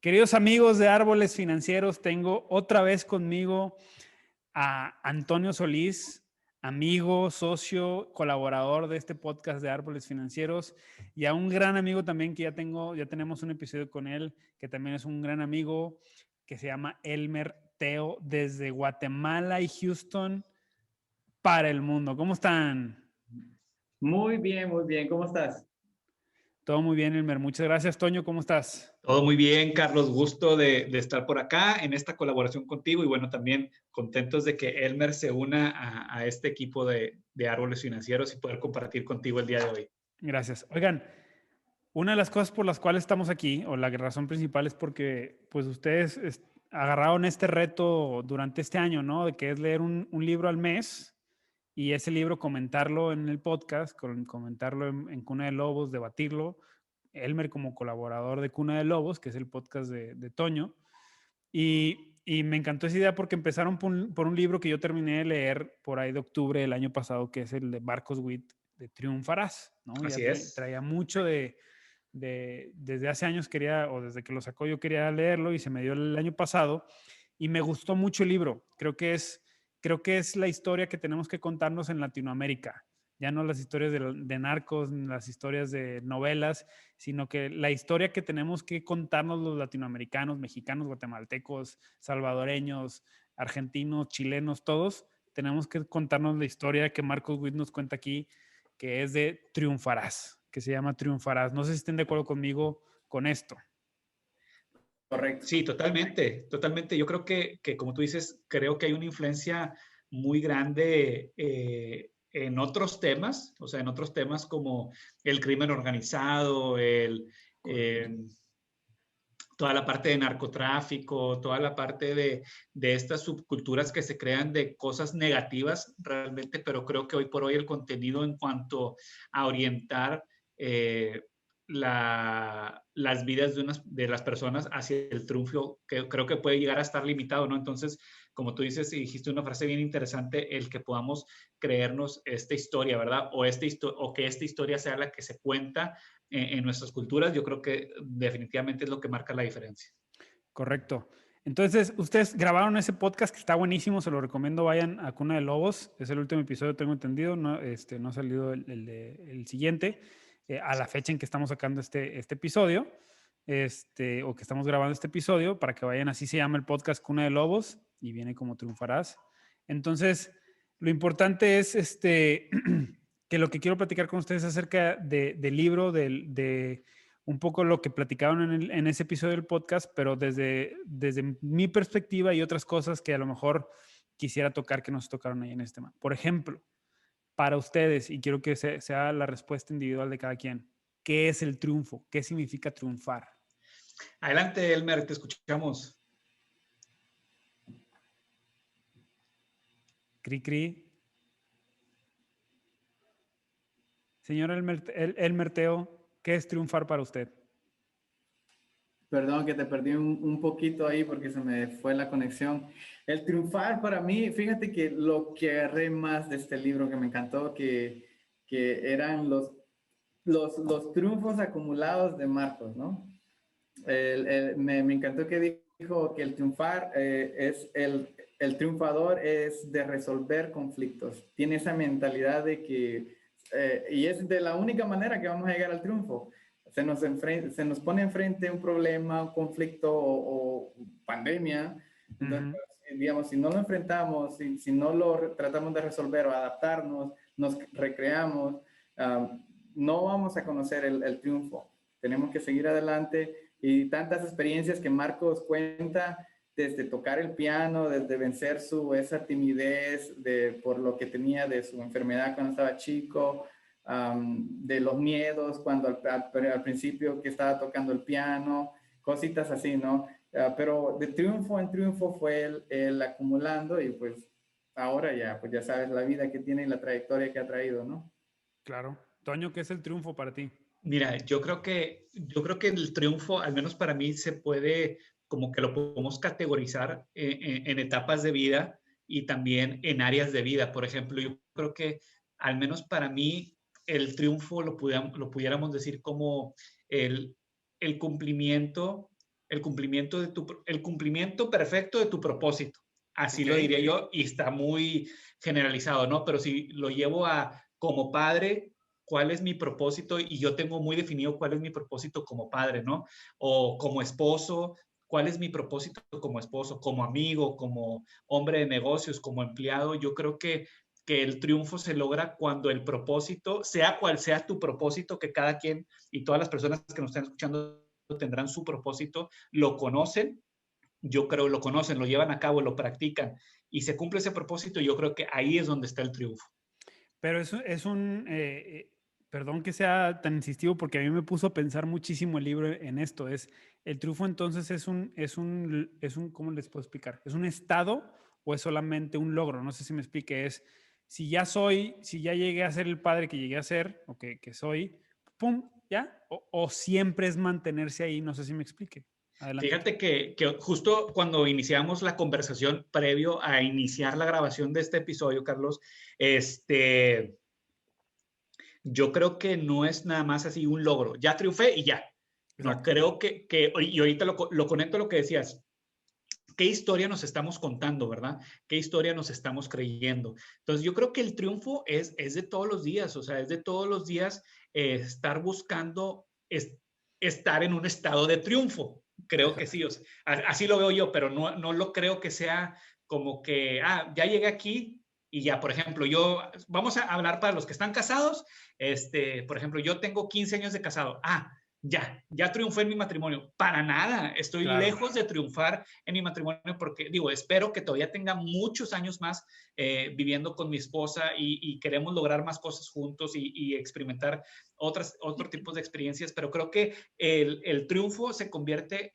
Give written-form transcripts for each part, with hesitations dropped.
Queridos amigos de Árboles Financieros, tengo otra vez conmigo a Antonio Solís, amigo, socio, colaborador de este podcast de Árboles Financieros, y a un gran amigo también que ya tenemos un episodio con él, que también es un gran amigo, que se llama Elmer Teo, desde Guatemala y Houston para el mundo. ¿Cómo están? Muy bien, muy bien. ¿Cómo estás? Todo muy bien, Elmer. Muchas gracias, Toño. ¿Cómo estás? Todo muy bien, Carlos. Gusto de estar por acá en esta colaboración contigo y bueno, también contentos de que Elmer se una a este equipo de Árboles Financieros y poder compartir contigo el día de hoy. Gracias. Oigan, una de las cosas por las cuales estamos aquí, o la razón principal, es porque pues ustedes agarraron este reto durante este año, ¿no? De que es leer un libro al mes y ese libro comentarlo en el podcast, comentarlo en Cuna de Lobos, debatirlo. Elmer como colaborador de Cuna de Lobos, que es el podcast de Toño. Y me encantó esa idea porque empezaron por un libro que yo terminé de leer por ahí de octubre del año pasado, que es el de Marcos Witt, de Triunfarás, ¿no? Ya Así es. traía mucho desde hace años quería, o desde que lo sacó yo quería leerlo y se me dio el año pasado y me gustó mucho el libro. Creo que es la historia que tenemos que contarnos en Latinoamérica. Ya no las historias de narcos, las historias de novelas, sino que la historia que tenemos que contarnos los latinoamericanos, mexicanos, guatemaltecos, salvadoreños, argentinos, chilenos, todos, tenemos que contarnos la historia que Marcos Witt nos cuenta aquí, que es de Triunfarás, que se llama Triunfarás. No sé si estén de acuerdo conmigo con esto. Correcto. Sí, totalmente, totalmente. Yo creo que como tú dices, creo que hay una influencia muy grande en otros temas, o sea, en otros temas como el crimen organizado, toda la parte de narcotráfico, toda la parte de estas subculturas que se crean de cosas negativas realmente, pero creo que hoy por hoy el contenido en cuanto a orientar las vidas de las personas hacia el triunfo, que creo que puede llegar a estar limitado, ¿no? Entonces, como tú dices, y dijiste una frase bien interesante, el que podamos creernos esta historia, ¿verdad? O que esta historia sea la que se cuenta en nuestras culturas, yo creo que definitivamente es lo que marca la diferencia. Correcto. Entonces, ustedes grabaron ese podcast que está buenísimo, se lo recomiendo, vayan a Cuna de Lobos, es el último episodio, tengo entendido, no, no ha salido el siguiente, a la fecha en que estamos sacando este episodio, o que estamos grabando este episodio, para que vayan, así se llama el podcast Cuna de Lobos, y viene como Triunfarás. Entonces, lo importante es que lo que quiero platicar con ustedes acerca del libro, de un poco lo que platicaron en ese episodio del podcast, pero desde mi perspectiva y otras cosas que a lo mejor quisiera tocar que nos tocaron ahí en este tema. Por ejemplo, para ustedes, y quiero que sea la respuesta individual de cada quien, ¿qué es el triunfo? ¿Qué significa triunfar? Adelante, Elmer, te escuchamos. Cri, cri. Señor Elmer Teo, ¿qué es triunfar para usted? Perdón que te perdí un poquito ahí porque se me fue la conexión. El triunfar para mí, fíjate que lo que agarré más de este libro que me encantó, que eran los triunfos acumulados de Marcos, ¿no? Me encantó que dijo que el triunfar el triunfador es de resolver conflictos. Tiene esa mentalidad de que, y es de la única manera que vamos a llegar al triunfo. Se nos pone enfrente un problema, un conflicto o pandemia. Entonces, digamos, si no lo enfrentamos, si no lo tratamos de resolver o adaptarnos, nos recreamos, no vamos a conocer el triunfo. Tenemos que seguir adelante y tantas experiencias que Marcos cuenta, desde tocar el piano, desde vencer esa timidez por lo que tenía de su enfermedad cuando estaba chico, de los miedos cuando al principio que estaba tocando el piano, cositas así, ¿no? Pero de triunfo en triunfo fue él acumulando y pues ahora pues ya sabes la vida que tiene y la trayectoria que ha traído, ¿no? Claro. Toño, ¿qué es el triunfo para ti? Mira, yo creo que el triunfo, al menos para mí, se puede, como que lo podemos categorizar en etapas de vida y también en áreas de vida. Por ejemplo, yo creo que, al menos para mí, el triunfo lo pudiéramos decir como el cumplimiento el cumplimiento perfecto de tu propósito. Así lo diría yo, y está muy generalizado, ¿no? Pero si lo llevo a como padre, ¿cuál es mi propósito? Y yo tengo muy definido cuál es mi propósito como padre, ¿no? O como esposo, ¿cuál es mi propósito como esposo, como amigo, como hombre de negocios, como empleado? Yo creo que el triunfo se logra cuando el propósito, sea cual sea tu propósito, que cada quien y todas las personas que nos están escuchando tendrán su propósito, lo conocen, yo creo lo conocen, lo llevan a cabo, lo practican y se cumple ese propósito, yo creo que ahí es donde está el triunfo. Pero perdón que sea tan insistivo porque a mí me puso a pensar muchísimo el libro en esto. El triunfo entonces ¿cómo les puedo explicar? ¿Es un estado o es solamente un logro? No sé si me explique. Si ya llegué a ser el padre que llegué a ser o que soy, pum, ya, o siempre es mantenerse ahí, no sé si me explique. Adelante. Fíjate que justo cuando iniciamos la conversación previo a iniciar la grabación de este episodio, Carlos, yo creo que no es nada más así un logro. Ya triunfé y ya. No, Exacto. creo y ahorita lo conecto a lo que decías. ¿Qué historia nos estamos contando, verdad? ¿Qué historia nos estamos creyendo? Entonces, yo creo que el triunfo es de todos los días, o sea, es de todos los días estar buscando estar en un estado de triunfo. Creo que sí, o sea, así lo veo yo, pero no lo creo que sea como que, ya llegué aquí y ya, por ejemplo, vamos a hablar para los que están casados, por ejemplo, yo tengo 15 años de casado, ya triunfé en mi matrimonio. Para nada, estoy Claro. lejos de triunfar en mi matrimonio porque, espero que todavía tenga muchos años más viviendo con mi esposa y queremos lograr más cosas juntos y experimentar otro tipo de experiencias, pero creo que el triunfo se convierte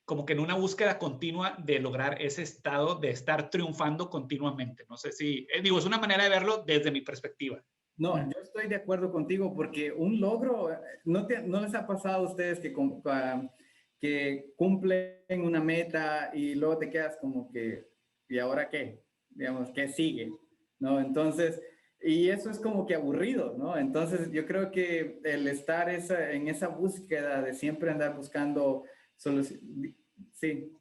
como que en una búsqueda continua de lograr ese estado de estar triunfando continuamente. No sé si, es una manera de verlo desde mi perspectiva. No, yo estoy de acuerdo contigo porque un logro, ¿no les ha pasado a ustedes que cumplen una meta y luego te quedas como que, ¿y ahora qué? Digamos, ¿qué sigue? ¿No? Entonces, y eso es como que aburrido, ¿no? Entonces, yo creo que el estar en esa búsqueda de siempre andar buscando soluciones, sí.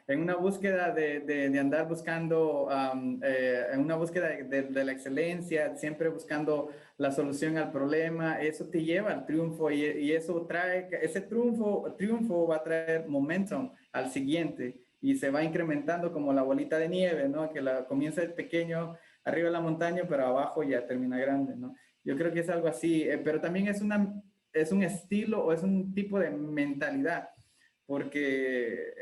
En una búsqueda de andar buscando, en una búsqueda de la excelencia, siempre buscando la solución al problema, eso te lleva al triunfo y eso trae, ese triunfo va a traer momentum al siguiente y se va incrementando como la bolita de nieve, ¿no? Que comienza el pequeño arriba de la montaña, pero abajo ya termina grande, ¿no? Yo creo que es algo así, pero también es un estilo o es un tipo de mentalidad porque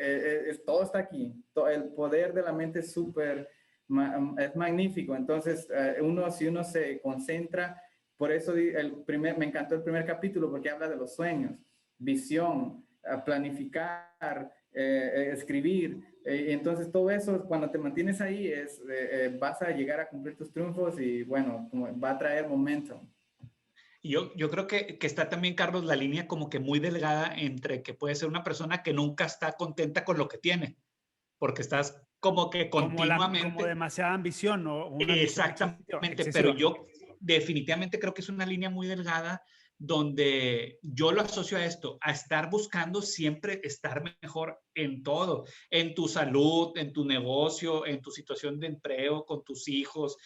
todo está aquí. El poder de la mente es es magnífico. Entonces, si uno se concentra, por eso me encantó el primer capítulo, porque habla de los sueños, visión, planificar, escribir. Entonces, todo eso, cuando te mantienes ahí, vas a llegar a cumplir tus triunfos y, bueno, va a traer momentum. Y yo creo que está también, Carlos, la línea como que muy delgada entre que puede ser una persona que nunca está contenta con lo que tiene, porque estás como que continuamente. Como demasiada ambición o una ambición Exactamente, pero excesiva. yo definitivamente creo que es una línea muy delgada donde yo lo asocio a esto, a estar buscando siempre estar mejor en todo, en tu salud, en tu negocio, en tu situación de empleo, con tus hijos,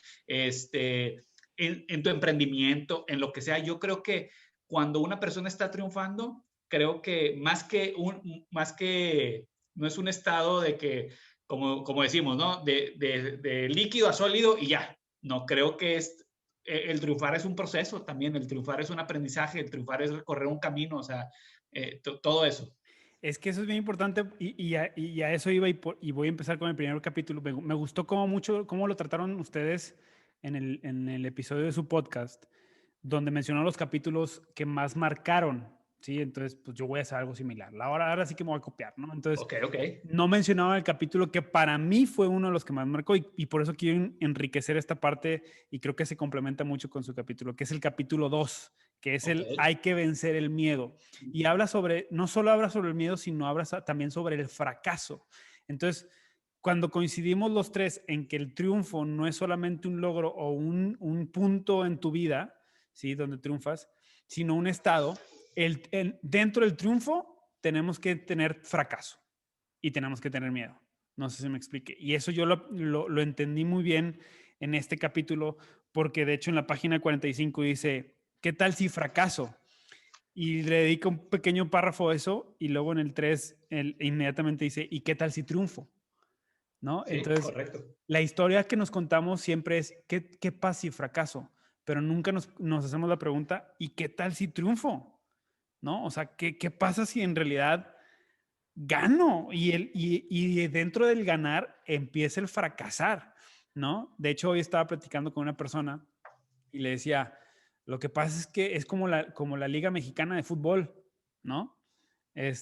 en tu emprendimiento, en lo que sea. Yo creo que cuando una persona está triunfando, creo que más que no es un estado de que, como decimos, ¿no? De líquido a sólido y ya. No, creo que el triunfar es un proceso también, el triunfar es un aprendizaje, el triunfar es recorrer un camino, o sea, todo eso. Es que eso es bien importante y a eso iba y voy a empezar con el primer capítulo. Me gustó mucho cómo lo trataron ustedes en el episodio de su podcast, donde mencionó los capítulos que más marcaron, ¿sí? Entonces, pues yo voy a hacer algo similar. Ahora sí que me voy a copiar, ¿no? Entonces, Ok. no mencionaba el capítulo que para mí fue uno de los que más marcó y por eso quiero enriquecer esta parte y creo que se complementa mucho con su capítulo, que es el capítulo 2, que es el hay que vencer el miedo. Y no solo habla sobre el miedo, sino habla también sobre el fracaso. Entonces, cuando coincidimos los tres en que el triunfo no es solamente un logro o un punto en tu vida, ¿sí? Donde triunfas, sino un estado, dentro del triunfo tenemos que tener fracaso y tenemos que tener miedo. No sé si me explique. Y eso yo lo entendí muy bien en este capítulo, porque de hecho en la página 45 dice, ¿qué tal si fracaso? Y le dedica un pequeño párrafo a eso y luego en el 3 inmediatamente dice, ¿y qué tal si triunfo? ¿No? Sí, Entonces, correcto. la historia que nos contamos siempre es, ¿qué pasa si fracaso? Pero nunca nos hacemos la pregunta, ¿y qué tal si triunfo? ¿No? O sea, ¿qué pasa si en realidad gano? Y dentro del ganar empieza el fracasar, ¿no? De hecho, hoy estaba platicando con una persona y le decía, lo que pasa es que es como la Liga Mexicana de Fútbol, ¿no? El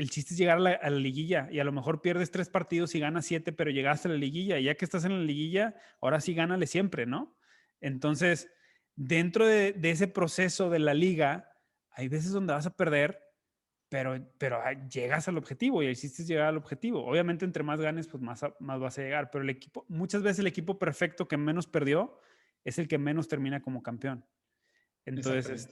chiste es llegar a la liguilla y a lo mejor pierdes 3 partidos y ganas 7, pero llegaste a la liguilla y ya que estás en la liguilla, ahora sí gánale siempre, ¿no? Entonces, dentro de ese proceso de la liga, hay veces donde vas a perder, pero llegas al objetivo y el chiste es llegar al objetivo. Obviamente, entre más ganes, pues más vas a llegar, pero muchas veces el equipo perfecto que menos perdió es el que menos termina como campeón. Entonces,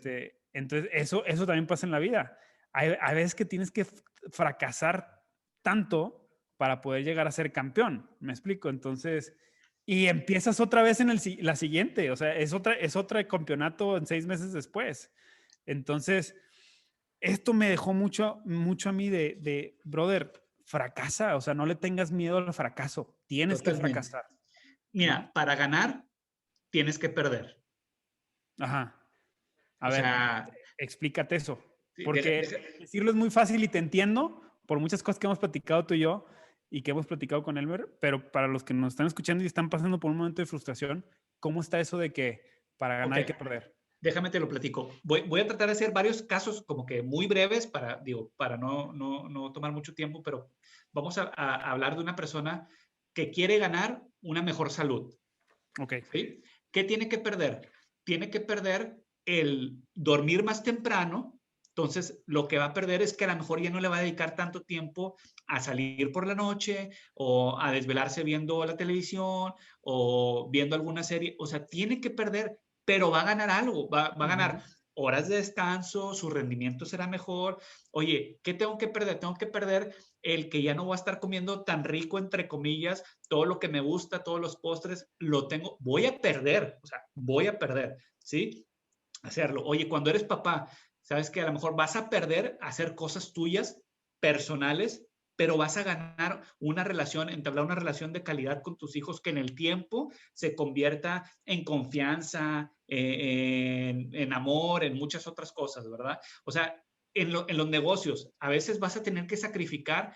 entonces eso también pasa en la vida. Hay veces que tienes que fracasar tanto para poder llegar a ser campeón. ¿Me explico? Entonces, y empiezas otra vez en la siguiente. O sea, es otra campeonato en 6 meses después. Entonces, esto me dejó mucho, mucho a mí brother, fracasa. O sea, no le tengas miedo al fracaso. Tienes que Totalmente. fracasar. Mira, ¿no? para ganar tienes que perder. Ajá. A O ver, sea, explícate eso. sí, Porque decirlo es muy fácil y te entiendo por muchas cosas que hemos platicado tú y yo y que hemos platicado con Elmer, pero para los que nos están escuchando y están pasando por un momento de frustración, ¿cómo está eso de que para ganar ok, hay que perder? déjame te lo platico. Voy a tratar de hacer varios casos como que muy breves para no tomar mucho tiempo, pero vamos a hablar de una persona que quiere ganar una mejor salud. Ok. ¿Sí? ¿Qué tiene que perder? Tiene que perder el dormir más temprano. Entonces, lo que va a perder es que a lo mejor ya no le va a dedicar tanto tiempo a salir por la noche o a desvelarse viendo la televisión o viendo alguna serie. O sea, tiene que perder, pero va a ganar algo, va a ganar horas de descanso, su rendimiento será mejor. Oye, ¿qué tengo que perder? Tengo que perder el que ya no voy a estar comiendo tan rico, entre comillas, todo lo que me gusta, todos los postres, lo tengo, voy a perder, o sea, voy a perder, ¿sí? Hacerlo. Oye, cuando eres papá, sabes que a lo mejor vas a perder hacer cosas tuyas, personales, pero vas a ganar una relación, entablar una relación de calidad con tus hijos que en el tiempo se convierta en confianza, en amor, en muchas otras cosas, ¿verdad? O sea, en los negocios, a veces vas a tener que sacrificar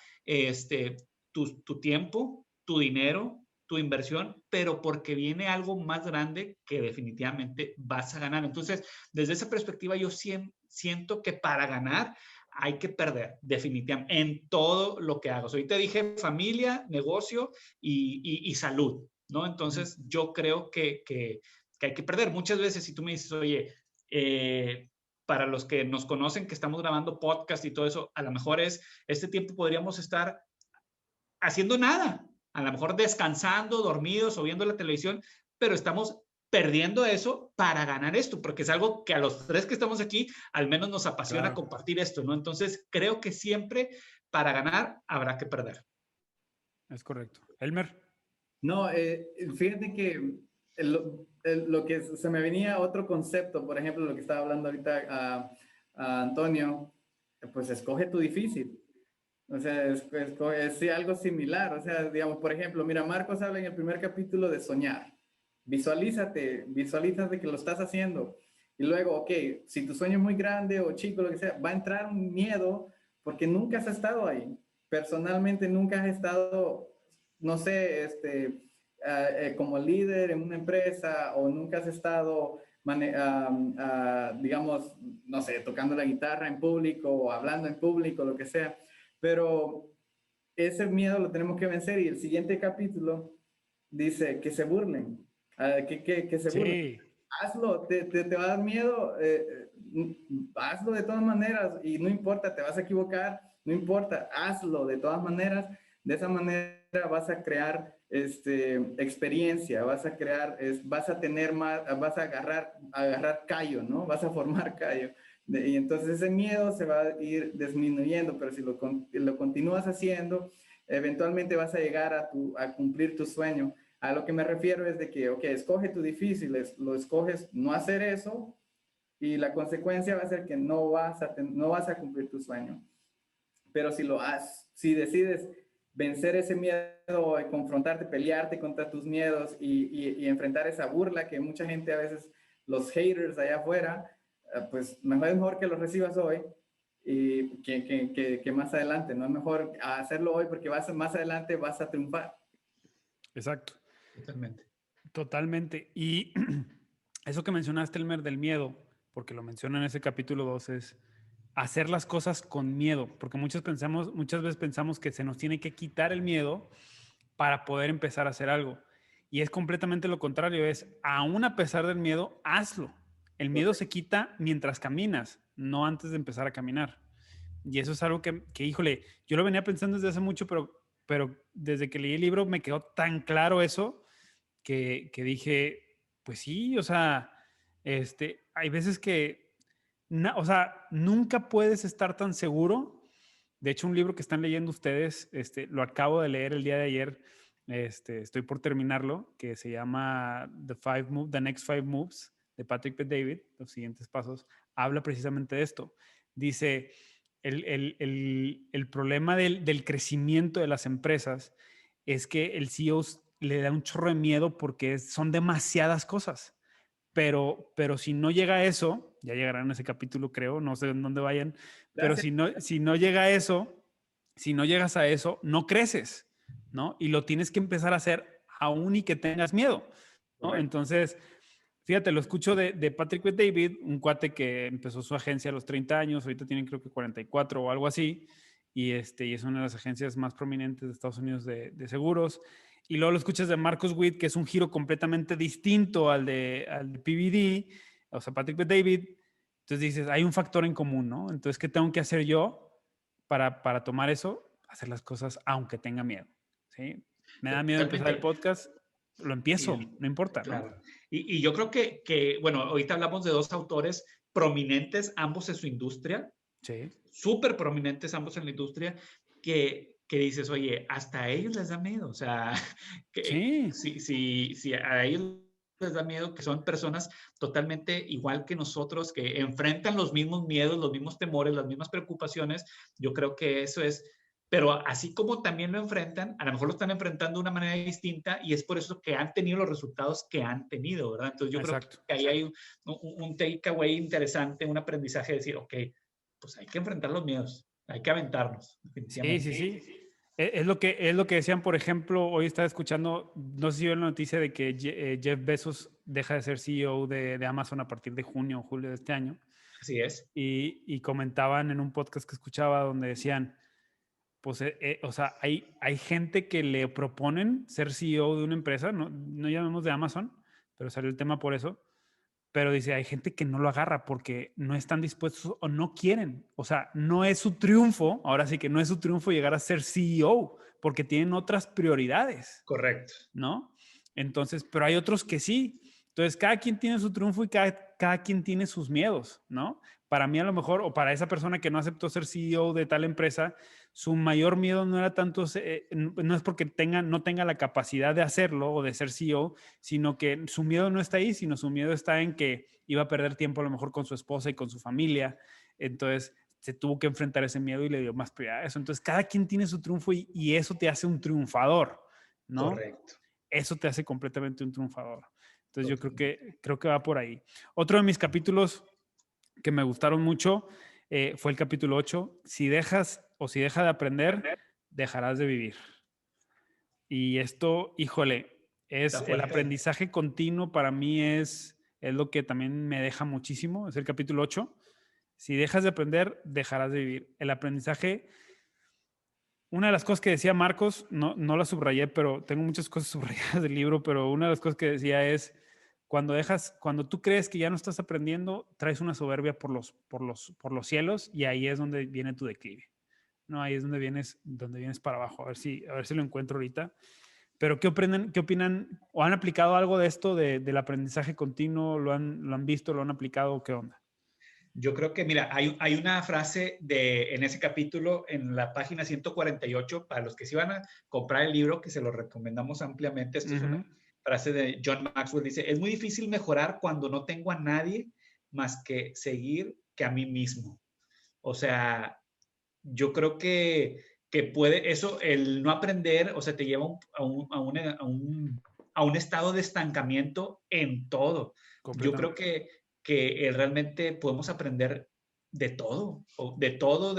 tu tiempo, tu dinero, tu inversión, pero porque viene algo más grande que definitivamente vas a ganar. Entonces, desde esa perspectiva, yo siento que para ganar hay que perder, definitivamente, en todo lo que hagas. Ahorita dije familia, negocio y salud, ¿no? Entonces, yo creo que hay que perder. Muchas veces, si tú me dices, oye, para los que nos conocen, que estamos grabando podcast y todo eso, a lo mejor este tiempo podríamos estar haciendo nada, a lo mejor descansando, dormidos o viendo la televisión, pero estamos perdiendo eso para ganar esto, porque es algo que a los 3 que estamos aquí al menos nos apasiona compartir esto, ¿no? Entonces, creo que siempre para ganar habrá que perder. Es correcto. Elmer. No, fíjate que lo que se me venía otro concepto, por ejemplo, lo que estaba hablando ahorita a Antonio, pues escoge tu difícil. O sea, es algo similar. O sea, digamos, por ejemplo, mira, Marcos habla en el primer capítulo de soñar. Visualízate que lo estás haciendo. Y luego, ok, si tu sueño es muy grande o chico, lo que sea, va a entrar un miedo porque nunca has estado ahí. Personalmente nunca has estado, no sé, como líder en una empresa o nunca has estado, digamos, no sé, tocando la guitarra en público o hablando en público, lo que sea. Pero ese miedo lo tenemos que vencer y el siguiente capítulo dice que se burlen, que se burlen. Sí. Hazlo, te va a dar miedo, hazlo de todas maneras y no importa, te vas a equivocar, no importa, hazlo de todas maneras. De esa manera vas a crear experiencia, vas a tener más, vas a agarrar callo, ¿no? Vas a formar callo. Y entonces ese miedo se va a ir disminuyendo, pero si lo continúas haciendo, eventualmente vas a llegar a cumplir tu sueño. A lo que me refiero es de que, ok, escoge tu difícil, lo escoges no hacer eso y la consecuencia va a ser que no vas a cumplir tu sueño. Pero si decides vencer ese miedo, confrontarte, pelearte contra tus miedos y enfrentar esa burla que mucha gente a veces, los haters allá afuera, pues es mejor que lo recibas hoy y que más adelante. No es mejor hacerlo hoy porque más adelante vas a triunfar. Exacto. Totalmente. Totalmente. Y eso que mencionaste, Elmer, del miedo, porque lo menciona en ese capítulo 2, es hacer las cosas con miedo, porque muchas veces pensamos que se nos tiene que quitar el miedo para poder empezar a hacer algo. Y es completamente lo contrario, es aún a pesar del miedo, hazlo. El miedo se quita mientras caminas, no antes de empezar a caminar. Y eso es algo que híjole, yo lo venía pensando desde hace mucho, pero desde que leí el libro me quedó tan claro eso que dije, pues sí, o sea, hay veces que, o sea, nunca puedes estar tan seguro. De hecho, un libro que están leyendo ustedes, lo acabo de leer el día de ayer, estoy por terminarlo, que se llama The Next Five Moves, de Patrick Bet David, los siguientes pasos, habla precisamente de esto. Dice, el problema del crecimiento de las empresas es que el CEO le da un chorro de miedo porque son demasiadas cosas. Pero si no llega a eso, ya llegarán en ese capítulo, creo, no sé en dónde vayan, pero si no llega a eso, si no llegas a eso, no creces, ¿no? Y lo tienes que empezar a hacer aún y que tengas miedo, ¿no? Correcto. Entonces, fíjate, lo escucho de Patrick Bet David, un cuate que empezó su agencia a los 30 años, ahorita tienen creo que 44 o algo así, y es una de las agencias más prominentes de Estados Unidos de seguros. Y luego lo escuchas de Marcus Witt, que es un giro completamente distinto al de PBD, o sea, Patrick Bet David. Entonces dices, hay un factor en común, ¿no? Entonces, ¿qué tengo que hacer yo para tomar eso? Hacer las cosas aunque tenga miedo, ¿sí? Me da miedo empezar el Totalmente. podcast, lo empiezo, Y, no importa, ¿no? claro. Y yo creo que, bueno, ahorita hablamos de dos autores prominentes, ambos en su industria, Sí. súper prominentes ambos en la industria, que dices, oye, hasta a ellos les da miedo. O sea, que Sí, si a ellos les da miedo, que son personas totalmente igual que nosotros, que enfrentan los mismos miedos, los mismos temores, las mismas preocupaciones, yo creo que eso es, pero así como también lo enfrentan, a lo mejor lo están enfrentando de una manera distinta y es por eso que han tenido los resultados que han tenido, ¿verdad? Entonces yo creo exacto. que ahí hay un takeaway interesante, un aprendizaje de decir, ok, pues hay que enfrentar los miedos, hay que aventarnos, Sí, sí, definitivamente. sí. Es lo que decían, por ejemplo, hoy estaba escuchando, no sé si vio la noticia de que Jeff Bezos deja de ser CEO de Amazon a partir de junio o julio de este año. Así es. Y comentaban en un podcast que escuchaba donde decían, pues, o sea, hay gente que le proponen ser CEO de una empresa, no llamemos de Amazon, pero salió el tema por eso. Pero dice, hay gente que no lo agarra porque no están dispuestos o no quieren. O sea, no es su triunfo, ahora sí que no es su triunfo llegar a ser CEO, porque tienen otras prioridades, Correcto. ¿no? Entonces, pero hay otros que sí. Entonces, cada quien tiene su triunfo y cada quien tiene sus miedos, ¿no? Para mí a lo mejor, o para esa persona que no aceptó ser CEO de tal empresa, su mayor miedo no era tanto, no es porque no tenga la capacidad de hacerlo o de ser CEO, sino que su miedo no está ahí, sino su miedo está en que iba a perder tiempo a lo mejor con su esposa y con su familia. Entonces se tuvo que enfrentar ese miedo y le dio más prioridad a eso. Entonces cada quien tiene su triunfo y eso te hace un triunfador, ¿no? Correcto. Eso te hace completamente un triunfador. Entonces yo Totalmente. creo que va por ahí. Otro de mis capítulos que me gustaron mucho fue el capítulo 8. Si dejas si deja de aprender, dejarás de vivir. Y esto, híjole, Está es el fuerte. aprendizaje continuo para mí es lo que también me deja muchísimo, es el capítulo 8. Si dejas de aprender, dejarás de vivir. El aprendizaje, una de las cosas que decía Marcos, no la subrayé, pero tengo muchas cosas subrayadas del libro, pero una de las cosas que decía es, cuando tú crees que ya no estás aprendiendo, traes una soberbia por los cielos y ahí es donde viene tu declive. No, ahí es donde vienes para abajo. A ver si lo encuentro ahorita. Pero ¿qué opinan? ¿O han aplicado algo de esto del aprendizaje continuo? ¿Lo han visto? ¿Lo han aplicado? ¿Qué onda? Yo creo que, mira, hay una frase en ese capítulo, en la página 148, para los que se iban a comprar el libro, que se lo recomendamos ampliamente. Esto es una frase de John Maxwell. Dice, es muy difícil mejorar cuando no tengo a nadie más que seguir que a mí mismo. O sea, yo creo que puede, eso, el no aprender, o sea, te lleva a un estado de estancamiento en todo. Yo creo que realmente podemos aprender de todo, de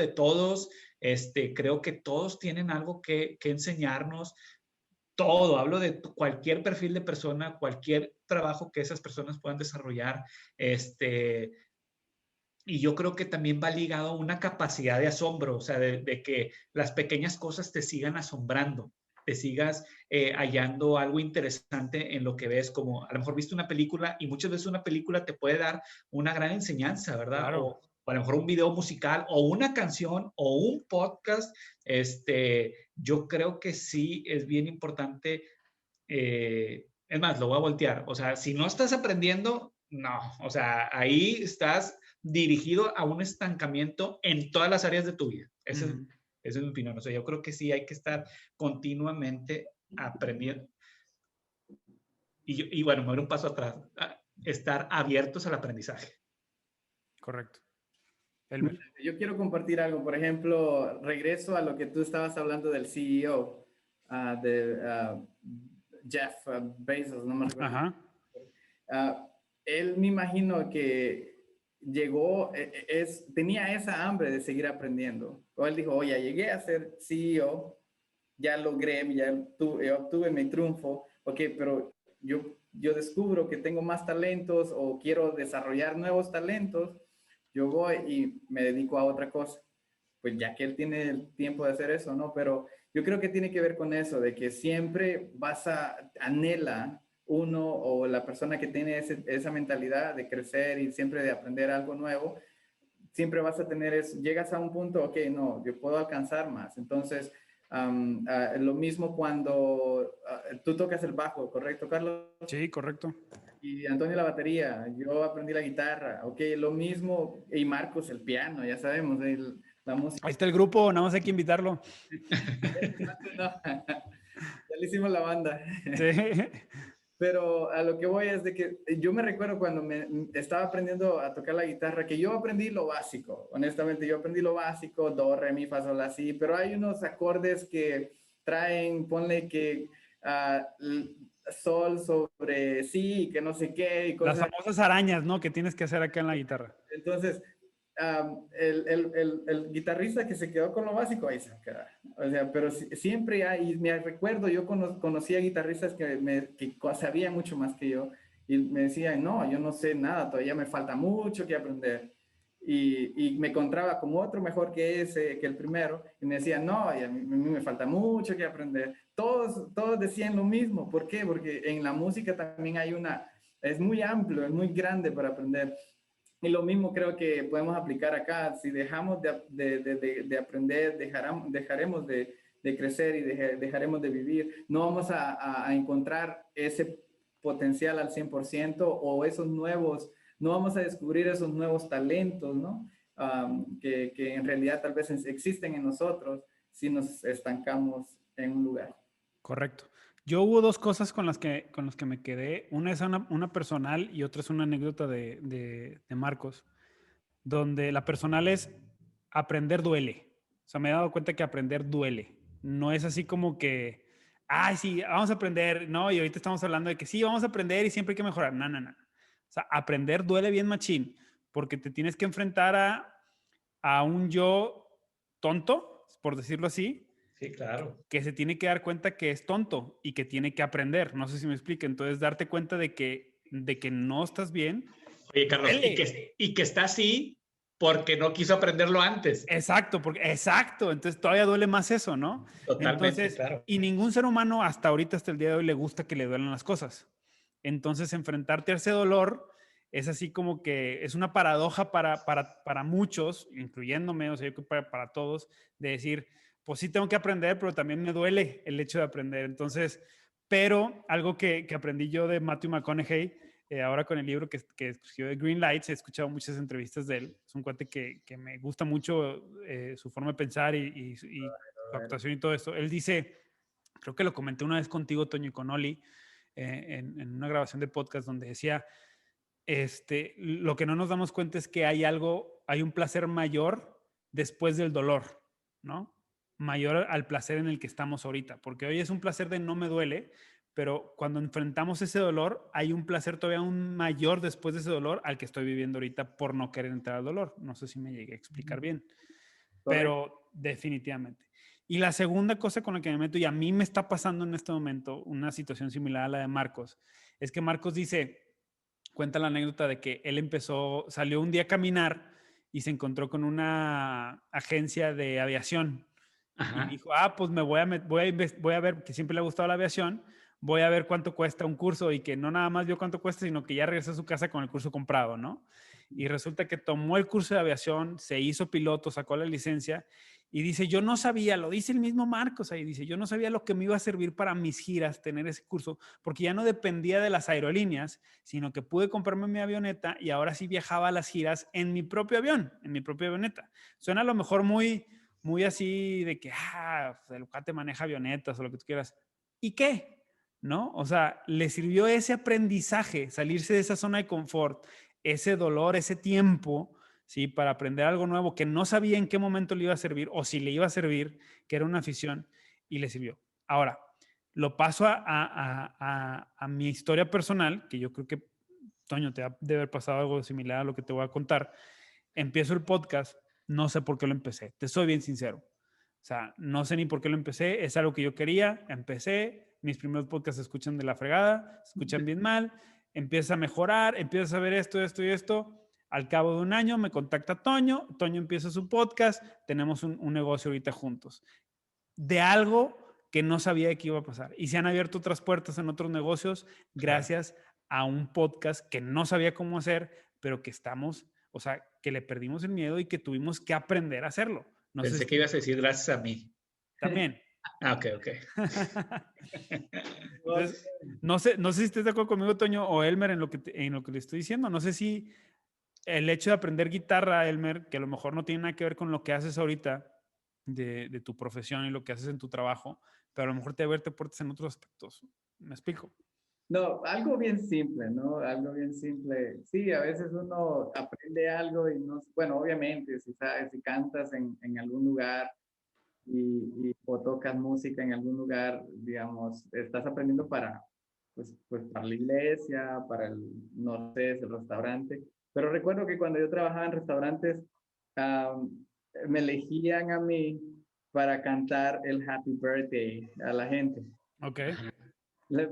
todos. Creo que todos tienen algo que enseñarnos. Todo, hablo de cualquier perfil de persona, cualquier trabajo que esas personas puedan desarrollar. Y yo creo que también va ligado a una capacidad de asombro, o sea, de que las pequeñas cosas te sigan asombrando, te sigas hallando algo interesante en lo que ves, como a lo mejor viste una película y muchas veces una película te puede dar una gran enseñanza, ¿verdad? Claro. O a lo mejor un video musical o una canción o un podcast. Yo creo que sí es bien importante. Es más, lo voy a voltear. O sea, si no estás aprendiendo, no. O sea, ahí estás dirigido a un estancamiento en todas las áreas de tu vida. Esa es mi opinión. O sea, yo creo que sí hay que estar continuamente aprendiendo. Y bueno, me voy un paso atrás. Estar abiertos al aprendizaje. Correcto. Elmer. Yo quiero compartir algo. Por ejemplo, regreso a lo que tú estabas hablando del CEO, de Jeff Bezos, no me recuerdo. Ajá. Él me imagino que llegó, tenía esa hambre de seguir aprendiendo. O él dijo, oye, llegué a ser CEO, ya logré, yo obtuve mi triunfo, ok, pero yo descubro que tengo más talentos o quiero desarrollar nuevos talentos, yo voy y me dedico a otra cosa. Pues ya que él tiene el tiempo de hacer eso, ¿no? Pero yo creo que tiene que ver con eso, de que siempre anhela uno o la persona que tiene esa mentalidad de crecer y siempre de aprender algo nuevo, siempre vas a tener eso. Llegas a un punto, ok, no, yo puedo alcanzar más. Entonces, lo mismo cuando tú tocas el bajo, ¿correcto, Carlos? Sí, correcto. Y Antonio la batería, yo aprendí la guitarra, ok, lo mismo, y Marcos el piano, ya sabemos, la música. Ahí está el grupo, nada más hay que invitarlo. No, ya le hicimos la banda. Sí. Pero a lo que voy es de que yo me recuerdo cuando me estaba aprendiendo a tocar la guitarra, que yo aprendí lo básico, honestamente, yo aprendí lo básico, do, re, mi, fa, sol, la, si, pero hay unos acordes que traen, ponle que sol sobre sí, que no sé qué. Y cosas. Las famosas arañas, ¿no? Que tienes que hacer acá en la guitarra. Entonces, el guitarrista que se quedó con lo básico, ahí se queda. O sea, pero siempre hay, y me recuerdo, yo conocía guitarristas que sabían mucho más que yo, y me decían, no, yo no sé nada, todavía me falta mucho que aprender. Y me encontraba con otro mejor que el primero, y me decían, no, y a mí me falta mucho que aprender. Todos decían lo mismo. ¿Por qué? Porque en la música también es muy amplio, es muy grande para aprender. Y lo mismo creo que podemos aplicar acá. Si dejamos de aprender, dejaremos de crecer y dejaremos de vivir. No vamos a encontrar ese potencial al 100% o no vamos a descubrir esos nuevos talentos, ¿no? Que en realidad tal vez existen en nosotros si nos estancamos en un lugar. Correcto. Yo hubo dos cosas con las que me quedé. Una es una personal y otra es una anécdota de Marcos, donde la personal es aprender duele. O sea, me he dado cuenta que aprender duele. No es así como que, ay, sí, vamos a aprender. No, y ahorita estamos hablando de que sí, vamos a aprender y siempre hay que mejorar. No, no, no. O sea, aprender duele bien machín, porque te tienes que enfrentar a un yo tonto, por decirlo así. Sí, claro. Que se tiene que dar cuenta que es tonto y que tiene que aprender. No sé si me explico. Entonces, darte cuenta de que no estás bien. Oye, Carlos, y que está así porque no quiso aprenderlo antes. Exacto. Entonces, todavía duele más eso, ¿no? Totalmente, entonces, claro. Y ningún ser humano hasta ahorita, hasta el día de hoy, le gusta que le duelan las cosas. Entonces, enfrentarte a ese dolor es así como que es una paradoja para muchos, incluyéndome, o sea, yo creo que para todos, de decir, pues sí tengo que aprender, pero también me duele el hecho de aprender. Entonces, pero algo que aprendí yo de Matthew McConaughey ahora con el libro que escribió de Green Lights, he escuchado muchas entrevistas de él. Es un cuate que me gusta mucho su forma de pensar y su actuación y todo esto. Él dice, creo que lo comenté una vez contigo, Toño, y con Oli, en una grabación de podcast donde decía, lo que no nos damos cuenta es que hay un placer mayor después del dolor, ¿no? Mayor al placer en el que estamos ahorita, porque hoy es un placer de no me duele, pero cuando enfrentamos ese dolor, hay un placer todavía aún mayor después de ese dolor al que estoy viviendo ahorita por no querer entrar al dolor. No sé si me llegué a explicar bien, pero definitivamente. Y la segunda cosa con la que me meto, y a mí me está pasando en este momento una situación similar a la de Marcos, es que Marcos cuenta la anécdota de que él salió un día a caminar y se encontró con una agencia de aviación. Ajá. Y dijo, pues voy a ver, que siempre le ha gustado la aviación, voy a ver cuánto cuesta un curso, y que no nada más vio cuánto cuesta, sino que ya regresó a su casa con el curso comprado, ¿no? Y resulta que tomó el curso de aviación, se hizo piloto, sacó la licencia y dice, yo no sabía, lo dice el mismo Marcos ahí, dice, yo no sabía lo que me iba a servir para mis giras tener ese curso, porque ya no dependía de las aerolíneas, sino que pude comprarme mi avioneta y ahora sí viajaba a las giras en mi propio avión, en mi propia avioneta. Suena a lo mejor muy así de que, el cuate maneja avionetas o lo que tú quieras. ¿Y qué? ¿No? O sea, le sirvió ese aprendizaje, salirse de esa zona de confort, ese dolor, ese tiempo, ¿sí? Para aprender algo nuevo que no sabía en qué momento le iba a servir o si le iba a servir, que era una afición, y le sirvió. Ahora, lo paso a mi historia personal, que yo creo que, Toño, te debe haber pasado algo similar a lo que te voy a contar. Empiezo el podcast, no sé por qué lo empecé, te soy bien sincero. O sea, no sé ni por qué lo empecé, es algo que yo quería, empecé, mis primeros podcasts se escuchan de la fregada, se escuchan bien mal, empieza a mejorar, empiezas a ver esto, esto y esto. Al cabo de un año me contacta Toño, Toño empieza su podcast, tenemos un negocio ahorita juntos. De algo que no sabía que iba a pasar. Y se han abierto otras puertas en otros negocios gracias a un podcast que no sabía cómo hacer, pero que estamos, o sea, que le perdimos el miedo y que tuvimos que aprender a hacerlo. No Pensé sé que ibas a decir gracias a mí. También. Ok. Entonces, no sé si estás de acuerdo conmigo, Toño, o Elmer, en lo que le estoy diciendo. No sé si el hecho de aprender guitarra, Elmer, que a lo mejor no tiene nada que ver con lo que haces ahorita de tu profesión y lo que haces en tu trabajo, pero a lo mejor te abrirte puertas en otros aspectos. ¿Me explico? No, algo bien simple, ¿no? Algo bien simple. Sí, a veces uno aprende algo y no, bueno, obviamente, si sabes, si cantas en algún lugar o tocas música en algún lugar, digamos, estás aprendiendo pues para la iglesia, para no sé, el restaurante. Pero recuerdo que cuando yo trabajaba en restaurantes, me elegían a mí para cantar el Happy Birthday a la gente. Ok.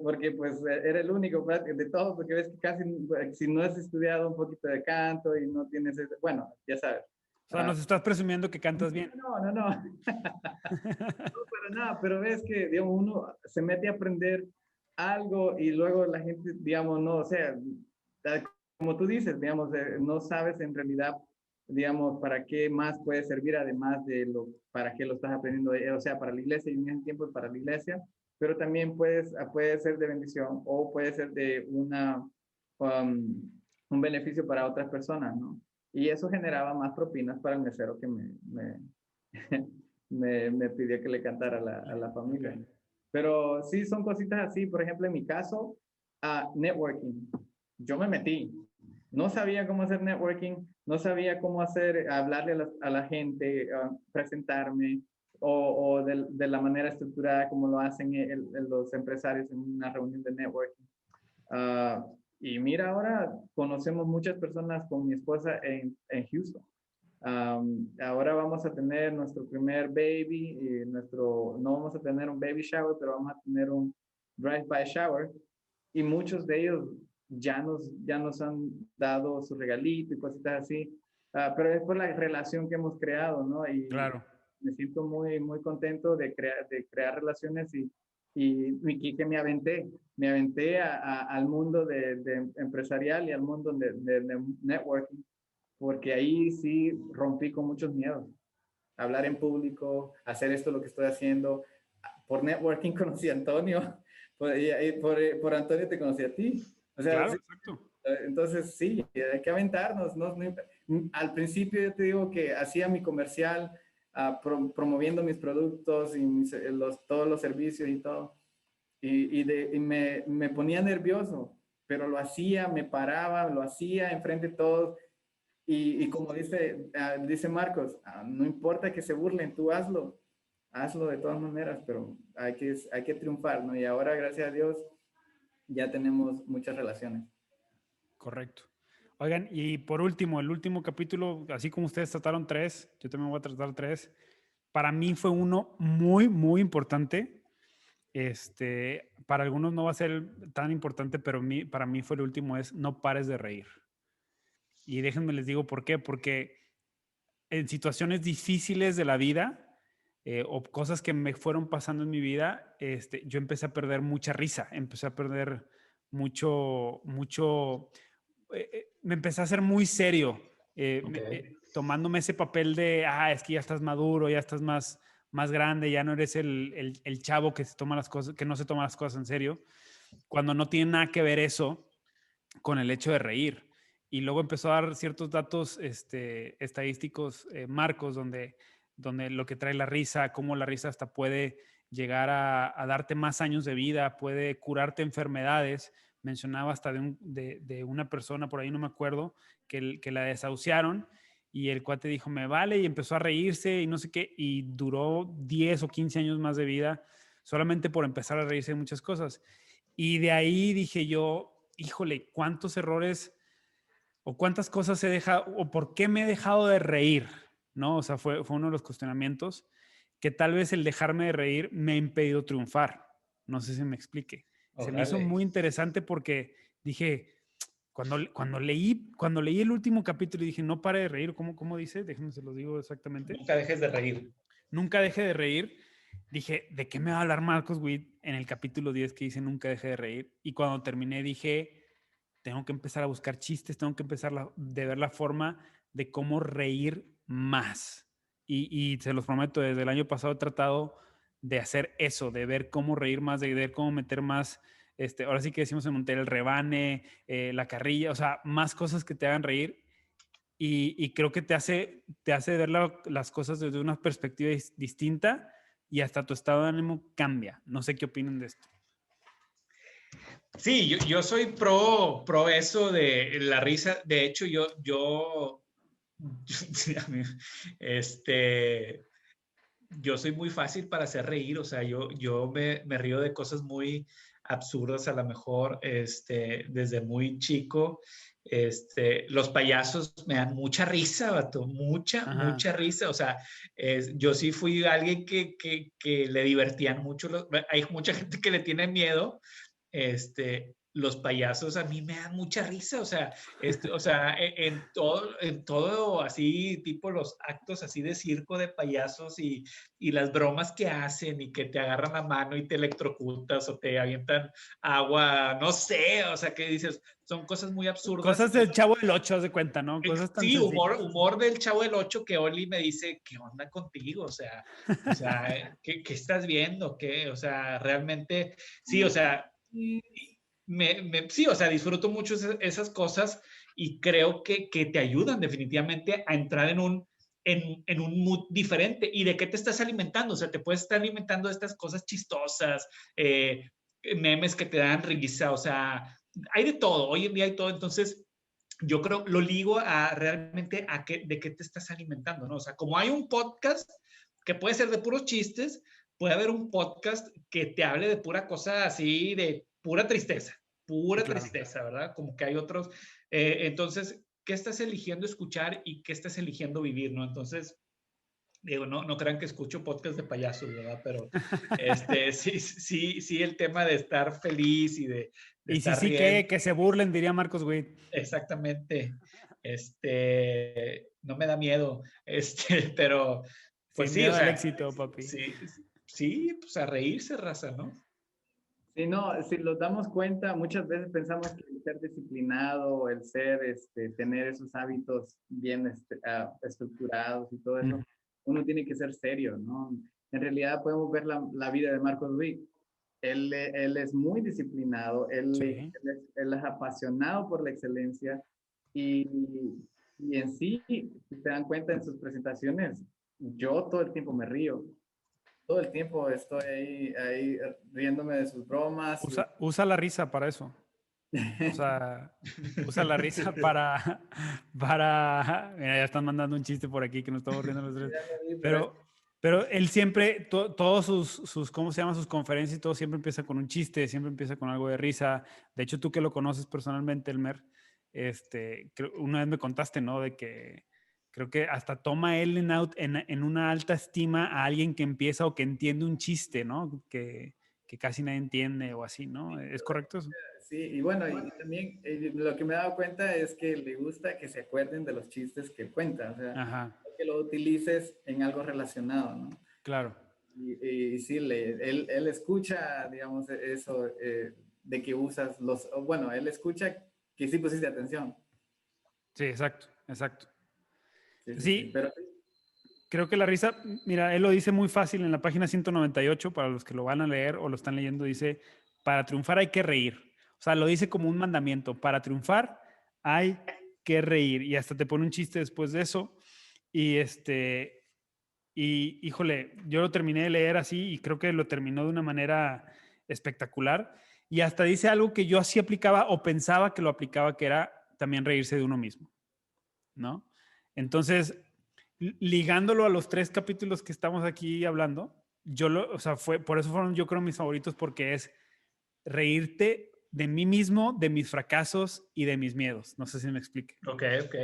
Porque pues era el único de todos, porque ves que casi, si no has estudiado un poquito de canto y no tienes, bueno, ya sabes. O sea, nos estás presumiendo que cantas bien. No. No para nada, pero ves que, digamos, uno se mete a aprender algo y luego la gente, digamos, no, o sea, como tú dices, digamos, no sabes en realidad, digamos, para qué más puede servir además de para qué lo estás aprendiendo, o sea, para la iglesia y en ese tiempo para la iglesia, pero también puede ser de bendición o puede ser de un beneficio para otras personas, ¿no? Y eso generaba más propinas para el mesero que me pidió que le cantara a la familia. Okay. Pero sí, son cositas así. Por ejemplo, en mi caso, networking. Yo me metí. No sabía cómo hacer networking, no sabía cómo hablarle a la gente, presentarme, o de la manera estructurada como lo hacen los empresarios en una reunión de networking. Y mira, ahora conocemos muchas personas con mi esposa en Houston. Ahora vamos a tener nuestro primer baby, y no vamos a tener un baby shower, pero vamos a tener un drive-by shower, y muchos de ellos ya nos han dado su regalito y cositas así, pero es por la relación que hemos creado, ¿no? Y claro. Me siento muy, muy contento de crear relaciones y que me aventé al mundo de empresarial y al mundo de networking, porque ahí sí rompí con muchos miedos. Hablar en público, hacer esto lo que estoy haciendo. Por networking conocí a Antonio, por Antonio te conocí a ti. O sea, Claro, sí, exacto. Entonces, sí, hay que aventarnos. Al principio yo te digo que hacía mi comercial promoviendo mis productos y todos los servicios y todo. Y me ponía nervioso, pero lo hacía, me paraba, lo hacía enfrente de todos. Y como dice Marcos, no importa que se burlen, tú hazlo de todas maneras, pero hay que triunfar, ¿no? Y ahora, gracias a Dios, ya tenemos muchas relaciones. Correcto. Oigan, y por último, el último capítulo, así como ustedes trataron 3, yo también voy a tratar 3. Para mí fue uno muy, muy importante. Para algunos no va a ser tan importante, pero para mí fue el último, es no pares de reír. Y déjenme les digo por qué, porque en situaciones difíciles de la vida o cosas que me fueron pasando en mi vida, yo empecé a perder mucha risa, empecé a perder mucho, me empecé a hacer muy serio, tomándome ese papel de, es que ya estás maduro, ya estás más grande, ya no eres el chavo que se toma las cosas, que no se toma las cosas en serio, cuando no tiene nada que ver eso con el hecho de reír. Y luego empezó a dar ciertos datos estadísticos, Marcos, donde lo que trae la risa, cómo la risa hasta puede llegar a darte más años de vida, puede curarte enfermedades. Mencionaba hasta de una persona, por ahí no me acuerdo, que la desahuciaron y el cuate dijo, me vale, y empezó a reírse y no sé qué, y duró 10 o 15 años más de vida solamente por empezar a reírse de muchas cosas. Y de ahí dije yo, híjole, cuántos errores o cuántas cosas he dejado o por qué me he dejado de reír, ¿no? O sea, fue uno de los cuestionamientos que tal vez el dejarme de reír me ha impedido triunfar. No sé si me explique. Se me hizo Órale. muy interesante porque dije, cuando leí el último capítulo y dije, no pare de reír, ¿cómo dice? Déjenme se los digo exactamente. Nunca dejes de reír. Nunca deje de reír. Dije, ¿de qué me va a hablar Marcos Witt en el capítulo 10 que dice nunca deje de reír? Y cuando terminé dije, tengo que empezar a buscar chistes, tengo que empezar de ver la forma de cómo reír más. Y se los prometo, desde el año pasado he tratado de hacer eso, de ver cómo reír más, de ver cómo meter más, ahora sí que decimos en Monterrey, el rebane, la carrilla, o sea, más cosas que te hagan reír. Y creo que te hace ver las cosas desde una perspectiva distinta y hasta tu estado de ánimo cambia. No sé qué opinan de esto. Sí, yo soy pro eso de la risa. De hecho, yo soy muy fácil para hacer reír. O sea, yo me río de cosas muy absurdas a lo mejor, desde muy chico. Los payasos me dan mucha risa, vato, mucha risa. O sea, yo sí fui alguien que le divertían mucho. Hay mucha gente que le tiene miedo. Los payasos a mí me dan mucha risa, o sea, en todo así, tipo los actos así de circo de payasos y las bromas que hacen y que te agarran la mano y te electrocutas o te avientan agua, no sé, o sea, que dices, son cosas muy absurdas. Cosas del Chavo del 8, haz de cuenta, ¿no? Cosas tan Sí, sencillas. humor del Chavo del 8 que Oli me dice, ¿qué onda contigo? O sea, ¿qué estás viendo? ¿Qué? O sea, realmente, sí, o sea, sí, o sea, disfruto mucho esas cosas y creo que te ayudan definitivamente a entrar en un mood diferente. ¿Y de qué te estás alimentando? O sea, te puedes estar alimentando de estas cosas chistosas, memes que te dan risa, o sea, hay de todo, hoy en día hay todo, entonces yo creo, lo ligo a realmente de qué te estás alimentando, ¿no? O sea, como hay un podcast que puede ser de puros chistes, puede haber un podcast que te hable de pura cosa así, de pura Claro. tristeza, ¿verdad? Como que hay otros. Entonces, ¿qué estás eligiendo escuchar y qué estás eligiendo vivir, no? Entonces, digo, no crean que escucho podcast de payasos, ¿verdad? Pero sí, el tema de estar feliz y de Y si estar sí, riendo. que se burlen, diría Marcos Witt. Exactamente. No me da miedo, pero pues Sin sí, o miedo al sea, éxito, papi. sí, pues a reírse, raza, ¿no? Si no, si nos damos cuenta, muchas veces pensamos que el ser disciplinado, el ser, tener esos hábitos bien estructurados y todo eso, uno tiene que ser serio, ¿no? En realidad podemos ver la vida de Marcos Witt él es muy disciplinado, Sí. él es apasionado por la excelencia y, y en sí, si te dan cuenta en sus presentaciones, yo todo el tiempo me río, todo el tiempo estoy ahí riéndome de sus bromas. Usa la risa para eso. O sea, usa la risa mira, ya están mandando un chiste por aquí que nos estamos riendo los tres. Ya me vi, Pero, pero él siempre, todos sus, ¿cómo se llama? Sus conferencias y todo siempre empieza con un chiste, siempre empieza con algo de risa. De hecho, tú que lo conoces personalmente, Elmer, una vez me contaste, ¿no? De que creo que hasta toma él en una alta estima a alguien que empieza o que entiende un chiste, ¿no? Que casi nadie entiende o así, ¿no? ¿Es correcto eso? sí, y bueno, y también lo que me he dado cuenta es que le gusta que se acuerden de los chistes que cuenta, o sea, Ajá, que lo utilices en algo relacionado, ¿no? claro. Y sí, él escucha, digamos, eso de que usas bueno, él escucha que sí pusiste atención. Sí, exacto, exacto. Sí, sí, sí, Sí, pero creo que la risa, mira, él lo dice muy fácil en la página 198, para los que lo van a leer o lo están leyendo, dice, para triunfar hay que reír. O sea, lo dice como un mandamiento, para triunfar hay que reír. Y hasta te pone un chiste después de eso. Y híjole, yo lo terminé de leer así y creo que lo terminó de una manera espectacular. Y hasta dice algo que yo así aplicaba o pensaba que lo aplicaba, que era también reírse de uno mismo, ¿no? Entonces, ligándolo a los 3 capítulos que estamos aquí hablando, o sea, por eso fueron yo creo mis favoritos, porque es reírte de mí mismo, de mis fracasos y de mis miedos. No sé si me explique. Ok, ok. ok,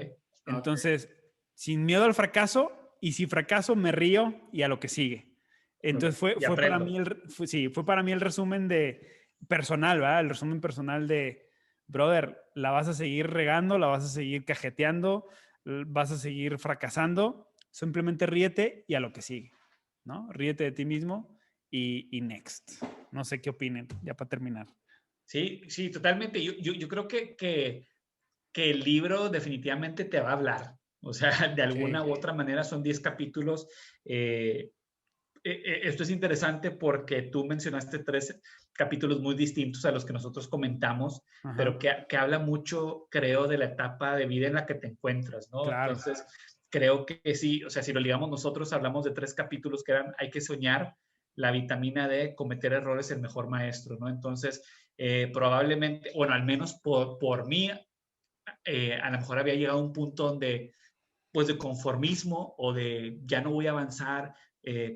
Entonces, sin miedo al fracaso, y si fracaso me río y a lo que sigue. ok. Entonces Y fue para aprendo. mí sí, fue para mí el resumen de personal, ¿verdad? El resumen personal de, brother, la vas a seguir regando, la vas a seguir cajeteando, vas a seguir fracasando, simplemente ríete y a lo que sigue, ¿no? Ríete de ti mismo y next. No sé qué opinen, ya para terminar. Sí, sí, totalmente. Yo creo que el libro definitivamente te va a hablar. O sea, de Sí, alguna u otra manera son 10 capítulos. Esto es interesante porque tú mencionaste 3 capítulos muy distintos a los que nosotros comentamos, ajá, pero que habla mucho, creo, de la etapa de vida en la que te encuentras, ¿no? claro, Entonces, creo que sí, o sea, si lo ligamos nosotros, hablamos de 3 capítulos que eran hay que soñar, la vitamina D, cometer errores, el mejor maestro, ¿no? Entonces, probablemente, bueno, al menos por mí, a lo mejor había llegado a un punto donde pues de conformismo o de ya no voy a avanzar,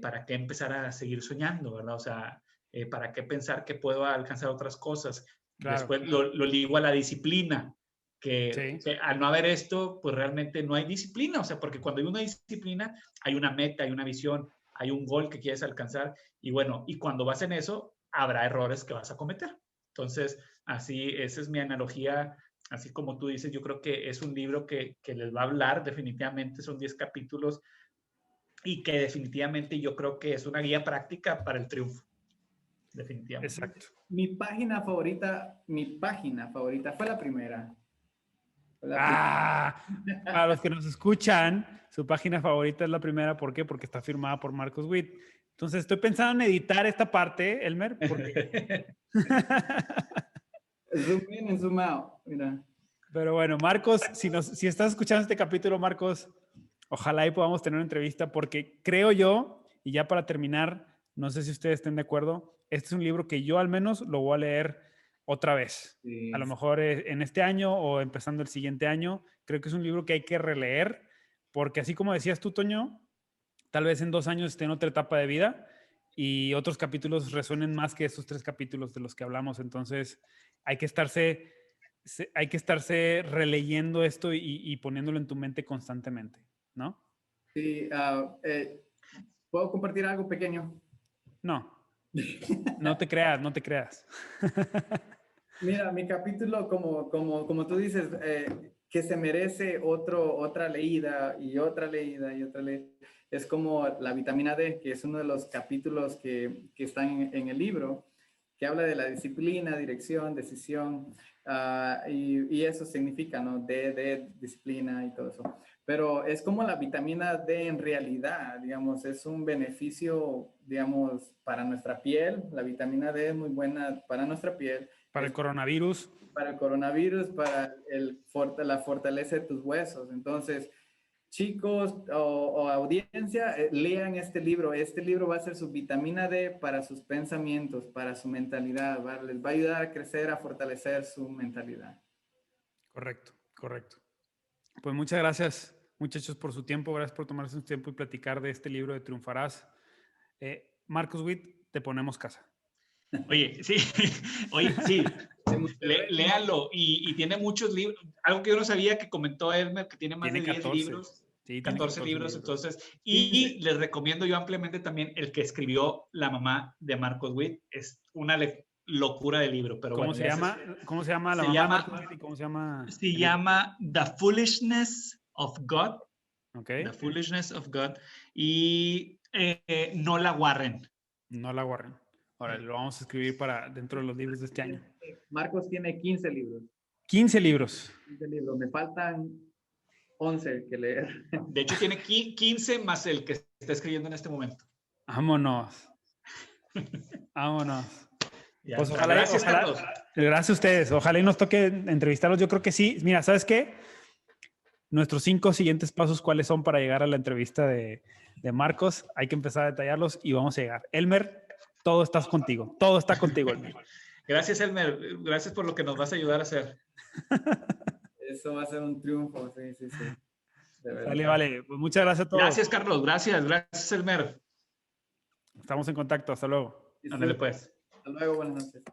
¿para qué empezar a seguir soñando, verdad? O sea, ¿para qué pensar que puedo alcanzar otras cosas? claro, Después lo ligo a la disciplina, sí, que al no haber esto, pues realmente no hay disciplina, o sea, porque cuando hay una disciplina, hay una meta, hay una visión, hay un gol que quieres alcanzar y bueno, y cuando vas en eso, habrá errores que vas a cometer. Entonces, así, esa es mi analogía así como tú dices, yo creo que es un libro que les va a hablar, definitivamente son 10 capítulos y que definitivamente yo creo que es una guía práctica para el triunfo, definitivamente. exacto. Mi página favorita fue la primera. Fue la primera. Ah, para los que nos escuchan, su página favorita es la primera. ¿Por qué? Porque está firmada por Marcos Witt. Entonces, estoy pensando en editar esta parte, Elmer, porque... Zoom in and zoom out. Mira. Pero bueno, Marcos, si estás escuchando este capítulo, Marcos, ojalá y podamos tener una entrevista, porque creo yo, y ya para terminar, no sé si ustedes estén de acuerdo, este es un libro que yo al menos lo voy a leer otra vez. A Sí, lo mejor en este año o empezando el siguiente año. Creo que es un libro que hay que releer, porque así como decías tú, Toño, tal vez en 2 años esté en otra etapa de vida y otros capítulos resuenen más que estos 3 capítulos de los que hablamos. Entonces, hay que estarse, hay que estarse releyendo esto y poniéndolo en tu mente constantemente, ¿no? sí, ¿puedo compartir algo pequeño? No, no te creas, no te creas. Mira, mi capítulo, como tú dices, que se merece otra leída y otra leída y otra leída, es como la vitamina D, que es uno de los capítulos que están en el libro, que habla de la disciplina, dirección, decisión, y eso significa, ¿no? D, disciplina y todo eso. pero es como la vitamina D en realidad, digamos, es un beneficio, digamos, para nuestra piel. La vitamina D es muy buena para nuestra piel. Para el coronavirus. Para el coronavirus, para la fortaleza de tus huesos. Entonces, chicos o audiencia, lean este libro. Este libro va a ser su vitamina D para sus pensamientos, para su mentalidad. Les va a ayudar a crecer, a fortalecer su mentalidad. Correcto, correcto. Pues muchas gracias, muchachos, por su tiempo. Gracias por tomarse su tiempo y platicar de este libro de Triunfarás. Marcos Witt, te ponemos casa. Oye, sí, léalo y tiene muchos libros. Algo que yo no sabía que comentó Elmer, que tiene más de 10 libros. Sí, 14 libros, entonces. Y les recomiendo yo ampliamente también el que escribió la mamá de Marcos Witt. Es una locura de libro. Pero ¿Cómo se llama la mamá de Marcos Witt y cómo se llama? Se llama The Foolishness of God. Okay. The Foolishness of God. Y Nola Warren. Nola Warren. Ahora lo vamos a escribir para dentro de los libros de este año. Marcos tiene 15 libros. 15 libros. 15 libros. Me faltan 11 que leer. De hecho, tiene 15 más el que está escribiendo en este momento. Vámonos. Vámonos. Pues gracias, Carlos. Gracias a ustedes. Ojalá y nos toque entrevistarlos. Yo creo que sí. Mira, ¿sabes qué? Nuestros 5 siguientes pasos, ¿cuáles son para llegar a la entrevista de Marcos? Hay que empezar a detallarlos y vamos a llegar. Elmer, todo está contigo. Todo está contigo, Elmer. Gracias, Elmer. Gracias por lo que nos vas a ayudar a hacer. Eso va a ser un triunfo, sí. Vale. Pues muchas gracias a todos. Gracias, Carlos. Gracias, Elmer. Estamos en contacto. Hasta luego. Ándale, pues. Hasta luego, buenas noches.